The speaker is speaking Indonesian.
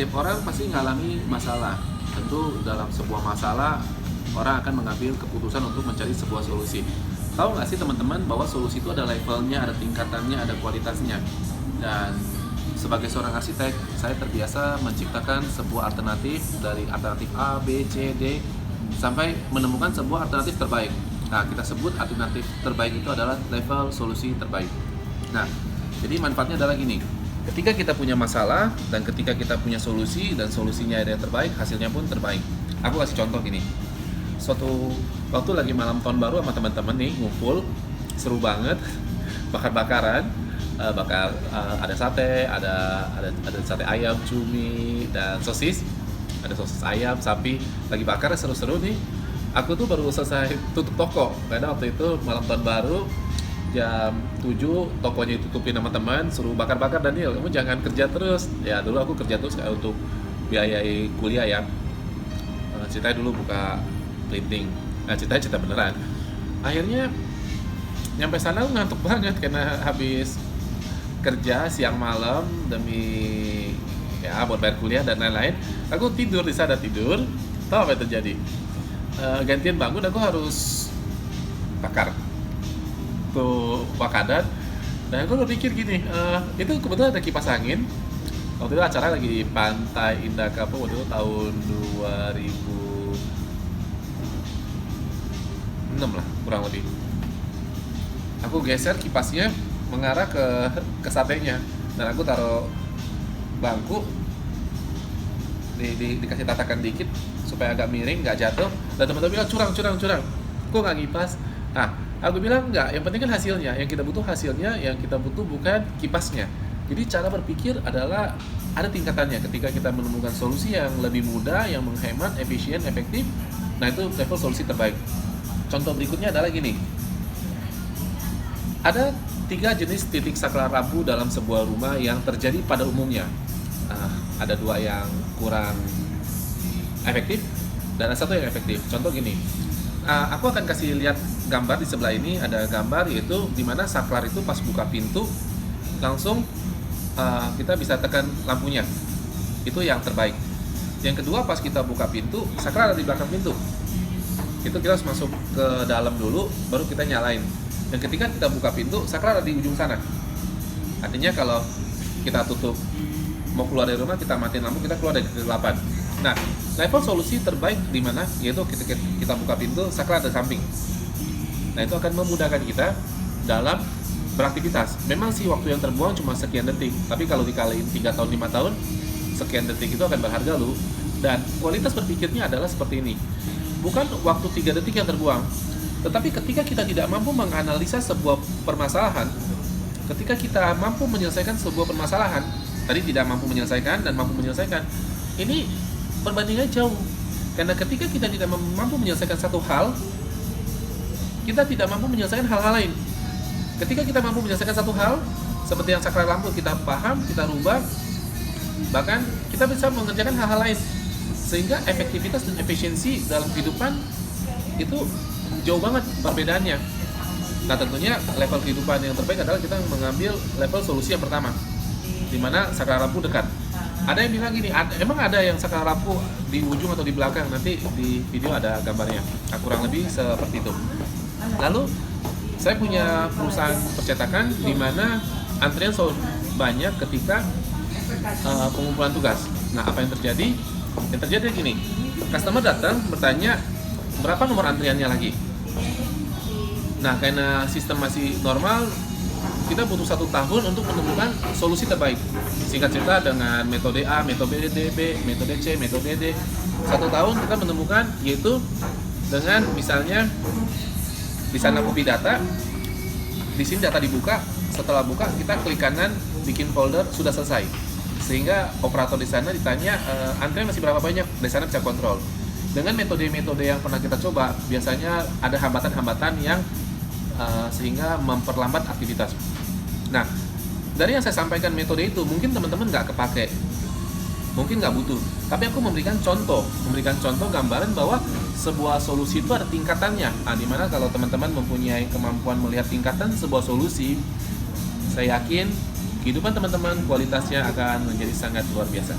Setiap orang pasti mengalami masalah. Tentu dalam sebuah masalah orang akan mengambil keputusan untuk mencari sebuah solusi. Tahu nggak sih teman-teman bahwa solusi itu ada levelnya, ada tingkatannya, ada kualitasnya. Dan sebagai seorang arsitek, saya terbiasa menciptakan sebuah alternatif dari alternatif A, B, C, D sampai menemukan sebuah alternatif terbaik. Nah, kita sebut alternatif terbaik itu adalah level solusi terbaik. Nah, jadi manfaatnya adalah gini. Ketika kita punya masalah dan ketika kita punya solusi dan solusinya ada yang terbaik, hasilnya pun terbaik. Aku kasih contoh gini. Suatu waktu lagi malam tahun baru sama teman-teman nih ngumpul, seru banget, bakar-bakaran, ada sate, ada sate ayam, cumi dan sosis. Ada sosis ayam, sapi, lagi bakar seru-seru nih. Aku tuh baru selesai tutup toko karena waktu itu malam tahun baru jam 7 tokonya ditutupin sama teman, suruh bakar-bakar. Daniel, kamu jangan kerja terus. Ya dulu aku kerja terus kayak untuk biayai kuliah ya. Ceritanya dulu buka printing. Nah ceritanya cerita beneran. Akhirnya nyampe sana aku ngantuk banget karena habis kerja siang malam demi ya buat bayar kuliah dan lain-lain. Aku tidur di sana tidur. Tahu apa yang terjadi? Gantian bangun aku harus bakar tuh makanan. Dan aku berpikir gini, itu kebetulan ada kipas angin. Waktu itu acara lagi di Pantai Indah Kapuk, waktu itu tahun 2006 lah kurang lebih. Aku geser kipasnya mengarah ke satenya dan aku taruh bangku dikasih tatakan dikit supaya agak miring, nggak jatuh. Dan teman-teman bilang curang, kok nggak ngipas? Nah, aku bilang enggak, yang penting kan hasilnya. Yang kita butuh hasilnya, yang kita butuh bukan kipasnya. Jadi cara berpikir adalah ada tingkatannya. Ketika kita menemukan solusi yang lebih mudah, yang menghemat, efisien, efektif, nah itu level solusi terbaik. Contoh berikutnya adalah gini. Ada 3 jenis titik saklar lampu dalam sebuah rumah yang terjadi pada umumnya. Ada 2 yang kurang efektif dan ada 1 yang efektif. Contoh gini. Aku akan kasih lihat gambar di sebelah ini. Ada gambar yaitu dimana saklar itu pas buka pintu langsung kita bisa tekan lampunya. Itu yang terbaik. Yang kedua, pas kita buka pintu saklar ada di belakang pintu. Itu kita harus masuk ke dalam dulu baru kita nyalain. Dan ketika kita buka pintu saklar ada di ujung sana. Artinya kalau kita tutup mau keluar dari rumah, kita matiin lampu, kita keluar dari kegelapan. Nah, level solusi terbaik di mana? Yaitu ketika kita buka pintu, saklar ada samping. Nah, itu akan memudahkan kita dalam beraktivitas. Memang sih waktu yang terbuang cuma sekian detik, tapi kalau dikaliin 3 tahun, 5 tahun, sekian detik itu akan berharga loh. Dan kualitas berpikirnya adalah seperti ini. Bukan waktu 3 detik yang terbuang, tetapi ketika kita tidak mampu menganalisa sebuah permasalahan, ketika kita mampu menyelesaikan sebuah permasalahan, tadi tidak mampu menyelesaikan dan mampu menyelesaikan, ini perbandingannya jauh. Karena ketika kita tidak mampu menyelesaikan satu hal, kita tidak mampu menyelesaikan hal-hal lain. Ketika kita mampu menyelesaikan satu hal, seperti yang saklar lampu, kita paham, kita rubah, bahkan kita bisa mengerjakan hal-hal lain. Sehingga efektivitas dan efisiensi dalam kehidupan itu jauh banget perbedaannya. Nah, tentunya level kehidupan yang terbaik adalah kita mengambil level solusi yang pertama, di mana saklar lampu dekat. Ada yang bilang gini, emang ada yang saklar lampu di ujung atau di belakang? Nanti di video ada gambarnya. Nah, kurang lebih seperti itu. Lalu saya punya perusahaan percetakan di mana antrian selalu banyak ketika pengumpulan tugas. Nah, apa yang terjadi? Yang terjadi gini, customer datang bertanya berapa nomor antriannya lagi. Nah, karena sistem masih normal, kita butuh 1 tahun untuk menemukan solusi terbaik. Singkat cerita, dengan metode A, metode B, metode C, metode D, 1 tahun kita menemukan, yaitu dengan misalnya di sana copy data, di sini data dibuka, setelah buka kita klik kanan, bikin folder, sudah selesai. Sehingga operator di sana ditanya antrian masih berapa banyak, dari sana bisa kontrol. Dengan metode-metode yang pernah kita coba, biasanya ada hambatan-hambatan yang sehingga memperlambat aktivitas. Nah, dari yang saya sampaikan metode itu, mungkin teman-teman nggak kepake, mungkin nggak butuh, tapi aku memberikan contoh gambaran bahwa sebuah solusi itu ada tingkatannya. Nah, dimana kalau teman-teman mempunyai kemampuan melihat tingkatan sebuah solusi, saya yakin kehidupan teman-teman kualitasnya akan menjadi sangat luar biasa.